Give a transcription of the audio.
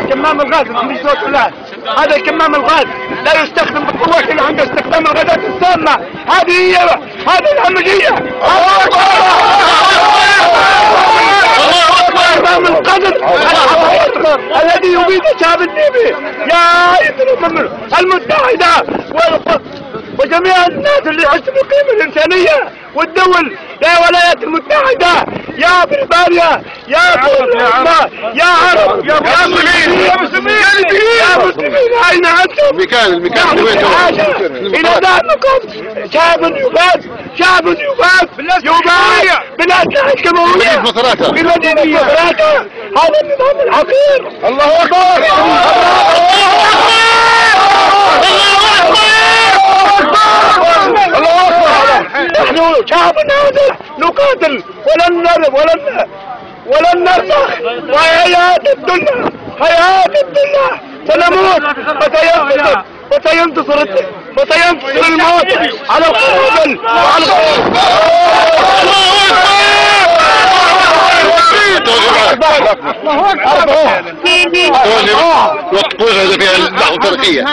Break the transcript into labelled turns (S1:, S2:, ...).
S1: كمام الغاز مش صوت ولا هذا كمام الغاز لا يستخدم بالقوة اللي عنده استخدام الغازات السامة. هذه الهمجية. كمام القذف الذي يبيد شعب الليبي. يا الأمم المتحدة وجميع الناس اللي يحسوا بالقيمة الإنسانية والدول يا الولايات المتحدة يا بريطانيا يا فرنسا يا عرب يا مسلمين أين أنتم؟
S2: المكان
S1: إلى ذهبكم شعب يباد بلا جمهورية بمدينة مصراتة. هذا النظام الحقير.
S2: الله أكبر.
S1: نحن شعب نازح نقاتل ولن نرضخ. وحياة الدنيا سنموت وسينتصر الموت على القبل وعلى
S2: نطقون هذا فيها اللحظة التاريخية.